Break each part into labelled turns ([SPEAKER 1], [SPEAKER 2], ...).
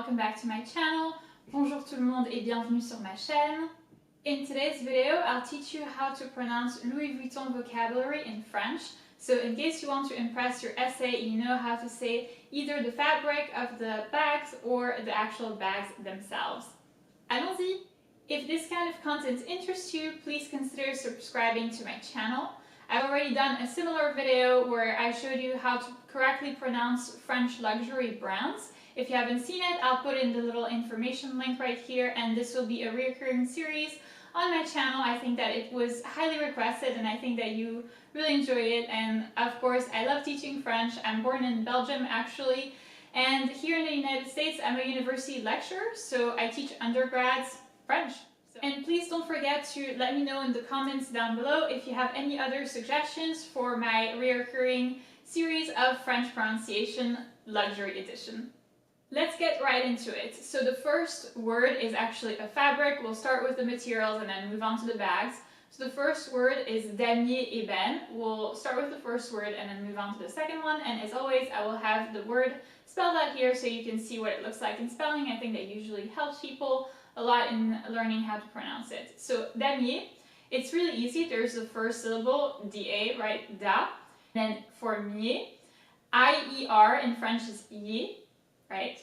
[SPEAKER 1] welcome back to my channel. Bonjour tout le monde et bienvenue sur ma chaîne. In today's video, I'll teach you how to pronounce Louis Vuitton vocabulary in French. So in case you want to impress your essay, you know how to say either the fabric of the bags or the actual bags themselves. Allons-y! If this kind of content interests you, please consider subscribing to my channel. I've already done a similar video where I showed you how to correctly pronounce French luxury brands. If you haven't seen it, I'll put in the little information link right here, and this will be a recurring series on my channel. I think that it was highly requested and I think that you really enjoy it, and of course I love teaching French. I'm born in Belgium actually, and here in the United States I'm a university lecturer, so I teach undergrads French. And please don't forget to let me know in the comments down below if you have any other suggestions for my recurring series of French pronunciation luxury edition. Let's get right into it. So the first word is actually a fabric. We'll start with the materials and then move on to the bags. So the first word is damier ébène. We'll start with the first word and then move on to the second one. And as always, I will have the word spelled out here so you can see what it looks like in spelling. I think that usually helps people a lot in learning how to pronounce it. So damier, it's really easy. There's the first syllable, da, right? Da. Then for mier, I-E-R in French is ye, right?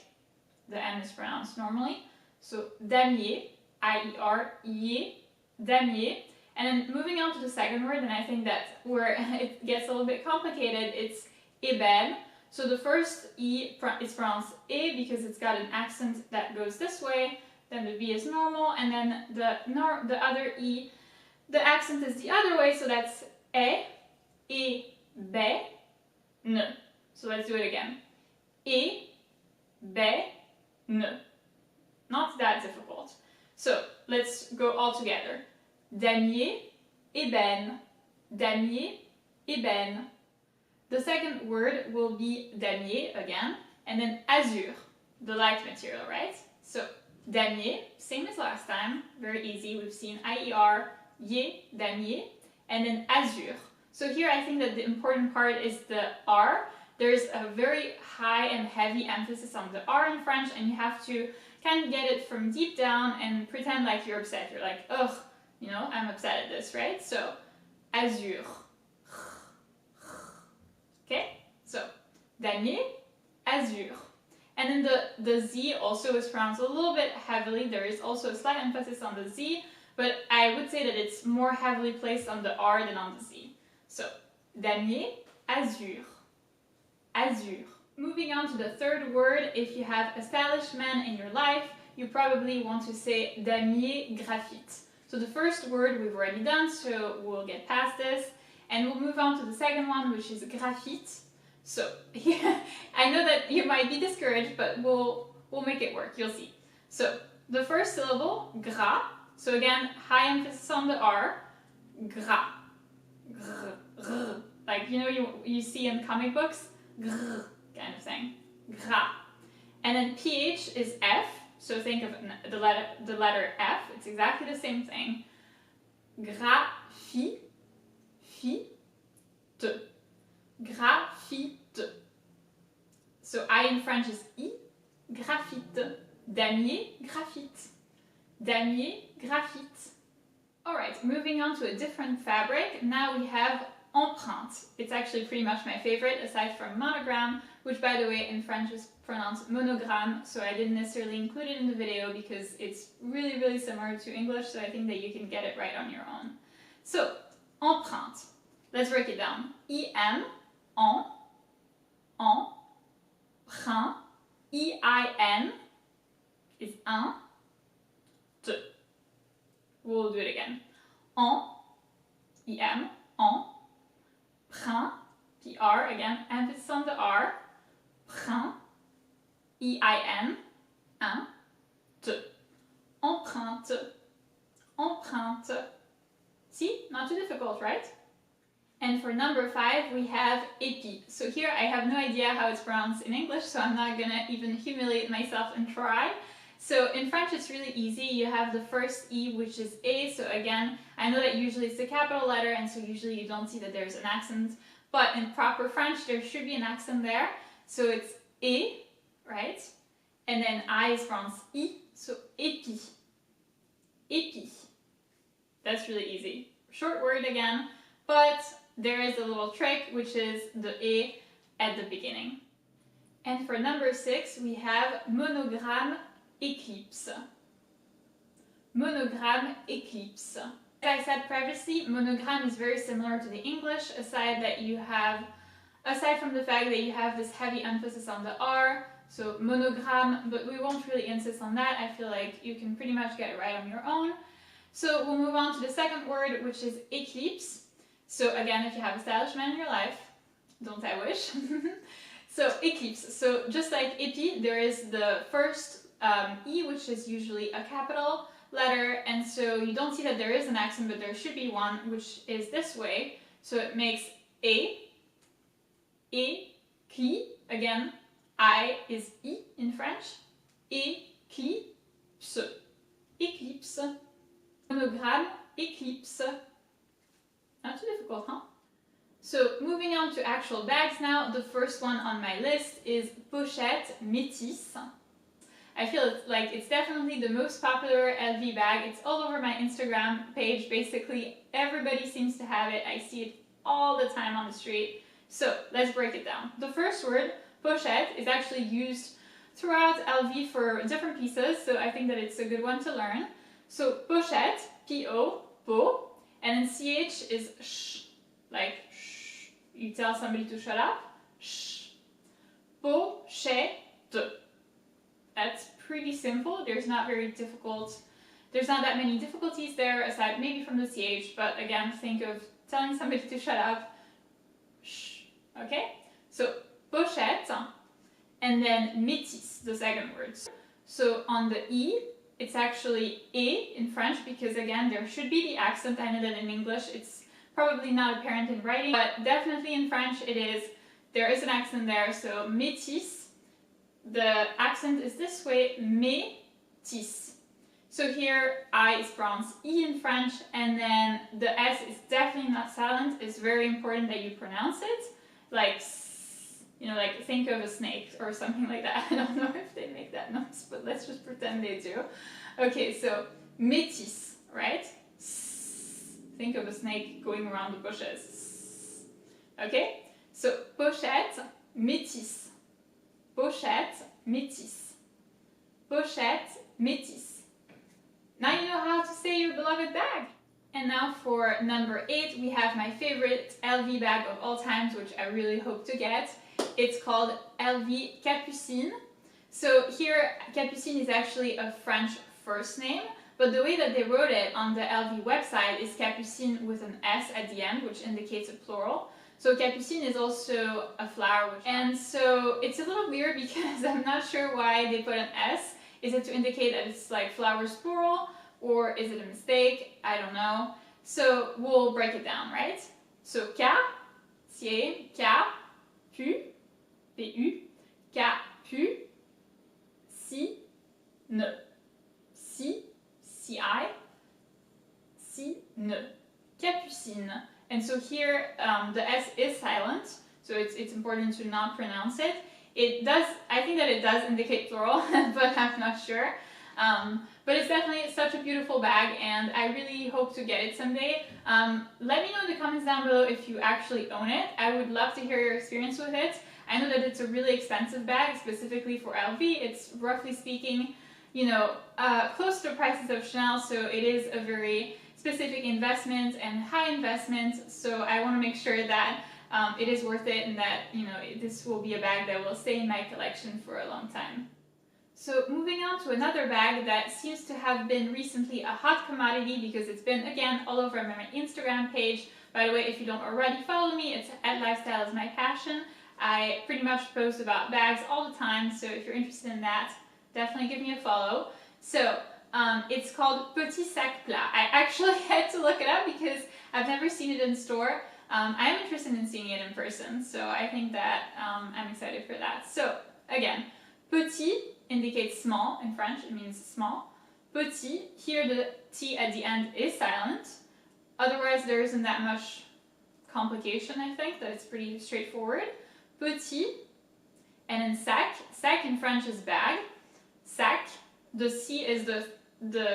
[SPEAKER 1] The M is pronounced normally. So damier, I-E-R, ye, damier. And then moving on to the second word, and I think that's where it gets a little bit complicated, it's ébène. So the first E is pronounced E because it's got an accent that goes this way. Then the B is normal, and then the other E, the accent is the other way, so that's E, B, N. So let's do it again. E, B, N. Not that difficult. So let's go all together. Damier, ébène, damier, ébène. The second word will be damier again, and then azure, the light material, right? So damier, same as last time, very easy. We've seen I-E-R, ye, damier, and then azure. So here I think that the important part is the R. There's a very high and heavy emphasis on the R in French, and you have to kind of get it from deep down and pretend like you're upset. You're like, ugh, you know, I'm upset at this, right? So, azure. Okay? So, damier, azure. And then the Z also is pronounced a little bit heavily. There is also a slight emphasis on the Z, but I would say that it's more heavily placed on the R than on the Z. So, damier, azure, azure. Moving on to the third word, if you have a stylish man in your life, you probably want to say damier graphite. So the first word we've already done, so we'll get past this, and we'll move on to the second one, which is graphite. So yeah, I know that you might be discouraged, but we'll make it work, you'll see. So the first syllable, gras, so again, high emphasis on the R, gras, grr, grr. Like, you know, you see in comic books, grr, kind of thing, gras. And then PH is F, so think of the letter F, it's exactly the same thing. Graphite, graphite. So I in French is I, graphite. Damier, graphite. Damier, graphite. Alright, moving on to a different fabric. Now we have empreinte. It's actually pretty much my favorite, aside from monogram, which by the way in French is pronounced monogram, so I didn't necessarily include it in the video because it's really, really similar to English, so I think that you can get it right on your own. So, empreinte. Let's break it down. I-M, print, I-I-N is un, te. We'll do it again. I-M, print, P-R, again, emphasis on the R, print, I-I-N, un, te. Empreinte, empreinte. See? Not too difficult, right? And for number 5, we have épi. So here I have no idea how it's pronounced in English, so I'm not gonna even humiliate myself and try. So in French it's really easy. You have the first E, which is A. So again, I know that usually it's the capital letter, and so usually you don't see that there's an accent. But in proper French, there should be an accent there. So it's E, right? and then I is pronounced I, so épi. Épi. That's really easy. Short word again, but there is a little trick, which is the E at the beginning. And for number 6, we have Monogram Eclipse. Monogram Eclipse. As I said previously, monogram is very similar to the English, aside from the fact that you have this heavy emphasis on the R, so monogram, but we won't really insist on that. I feel like you can pretty much get it right on your own. So we'll move on to the second word, which is eclipse. So again, if you have a stylish man in your life, don't I wish? So eclipse. So just like épi, there is the first E, which is usually a capital letter, and so you don't see that there is an accent, but there should be one, which is this way. So it makes E, cli. Again, I is I in French. Eclipse. Eclipse. Monogram, eclipse. Not too difficult, huh? So moving on to actual bags now, the first one on my list is Pochette Métis. I feel like it's definitely the most popular LV bag. It's all over my Instagram page. Basically, everybody seems to have it. I see it all the time on the street. So let's break it down. The first word, pochette, is actually used throughout LV for different pieces, so I think that it's a good one to learn. So pochette, P-O, po, and then CH is sh, like sh. You tell somebody to shut up, sh. Pochette. That's pretty simple. There's not that many difficulties there, aside maybe from the CH, but again, think of telling somebody to shut up, shh, okay? So, pochette, and then métis, the second word. So on the E, it's actually E in French, because again, there should be the accent. I know that in English, it's probably not apparent in writing, but definitely in French it is. There is an accent there, so métis. The accent is this way, métis. So here, I is pronounced E in French, and then the S is definitely not silent. It's very important that you pronounce it, like, you know, like think of a snake or something like that. I don't know if they make that noise, but let's just pretend they do. Okay, so métis, right? Think of a snake going around the bushes. Okay, so pochette, métis. Pochette, métis. Pochette, métis. Now you know how to say your beloved bag. And now for number 8, we have my favorite LV bag of all times, which I really hope to get. It's called LV Capucine. So here, Capucine is actually a French first name, but the way that they wrote it on the LV website is Capucine with an S at the end, which indicates a plural. So Capucine is also a flower, and so it's a little weird because I'm not sure why they put an S. Is it to indicate that it's like flowers plural, or is it a mistake? I don't know. So we'll break it down, right? So Capucine, P-U, Capucine, Capucine. And so here the S is silent, so it's important to not pronounce it. It does, I think that it does indicate plural, but I'm not sure. But it's definitely such a beautiful bag, and I really hope to get it someday. Let me know in the comments down below if you actually own it. I would love to hear your experience with it. I know that it's a really expensive bag, specifically for LV. It's roughly speaking, you know, close to the prices of Chanel, so it is a very specific investment and high investment, so I want to make sure that it is worth it and that, you know, this will be a bag that will stay in my collection for a long time. So moving on to another bag that seems to have been recently a hot commodity because it's been, again, all over my Instagram page. By the way, if you don't already follow me, it's @lifestyleismypassion. I pretty much post about bags all the time, so if you're interested in that, definitely give me a follow. So it's called Petit Sac Plat. I actually had to look it up because I've never seen it in store. I'm interested in seeing it in person, so I think that I'm excited for that. So again, petit indicates small in French, it means small. Petit, here the T at the end is silent. Otherwise there isn't that much complication, I think, that it's pretty straightforward. Petit, and then sac. Sac in French is bag. sac. The C is the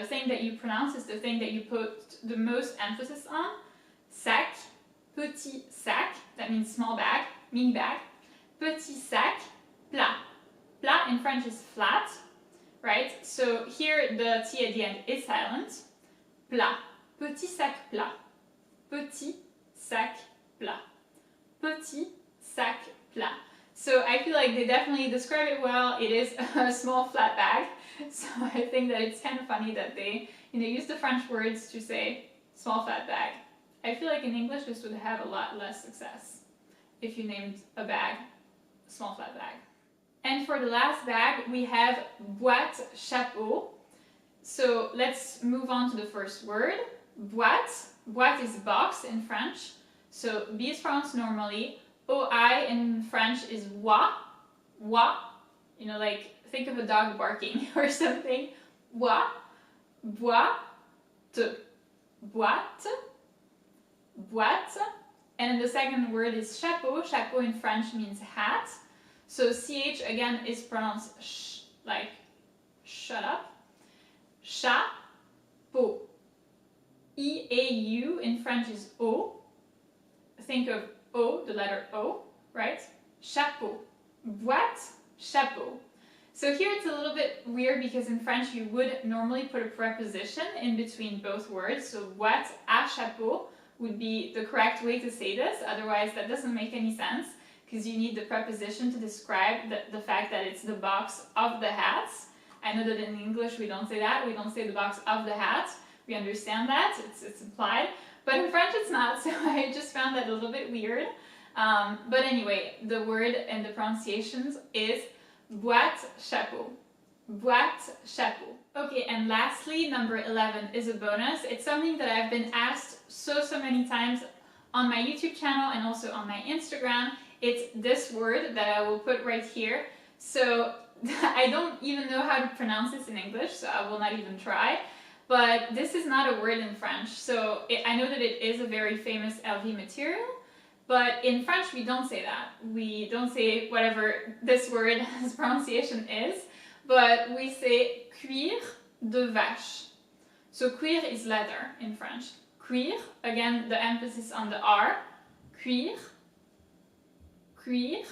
[SPEAKER 1] thing that you pronounce, is the thing that you put the most emphasis on. Sac, petit sac, that means small bag, mini bag. Petit sac, plat. Plat in French is flat, right? So here the T at the end is silent. Plat, petit sac plat. Petit sac plat. Petit sac plat. So I feel like they definitely describe it well. It is a small flat bag. So I think that it's kind of funny that they use the French words to say small flat bag. I feel like in English this would have a lot less success if you named a bag small flat bag. And for the last bag we have boîte chapeau. So let's move on to the first word. Boîte. Boîte is box in French. So B is pronounced normally. OI in French is wa. Wa. You know, like think of a dog barking or something. Wa. Boîte. Boîte. Boîte. And then the second word is chapeau. Chapeau in French means hat. So CH again is pronounced sh, like shut up. Chapeau. EAU in French is O. Think of O, the letter O, right? Chapeau. Boîte, chapeau. So here it's a little bit weird because in French you would normally put a preposition in between both words. So boîte à chapeau would be the correct way to say this. Otherwise that doesn't make any sense because you need the preposition to describe the fact that it's the box of the hats. I know that in English we don't say that. We don't say the box of the hat. We understand that. It's implied. But in French it's not, so I just found that a little bit weird. But anyway, the word and the pronunciations is boîte chapeau. Boîte chapeau. Okay, and lastly, number 11 is a bonus. It's something that I've been asked so many times on my YouTube channel and also on my Instagram. It's this word that I will put right here. So I don't even know how to pronounce this in English, so I will not even try. But this is not a word in French. So I know that it is a very famous LV material, but in French we don't say that. We don't say whatever this word's pronunciation is, but we say cuir de vache. So cuir is leather in French. Cuir, again the emphasis on the R. Cuir. Cuir.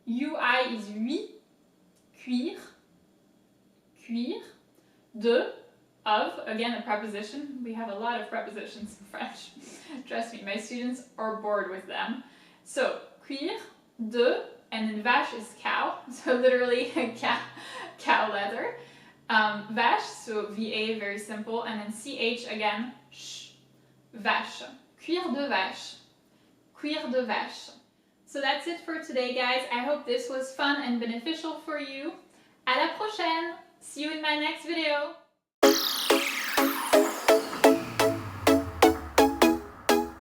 [SPEAKER 1] UI is oui. Cuir. Cuir. De. Of, again a preposition. We have a lot of prepositions in French. Trust me, my students are bored with them. So, cuir, de, and then vache is cow, so literally cow leather. Vache, so VA, very simple, and then CH again, sh, vache. Cuir de vache. Cuir de vache. So that's it for today, guys. I hope this was fun and beneficial for you. À la prochaine! See you in my next video!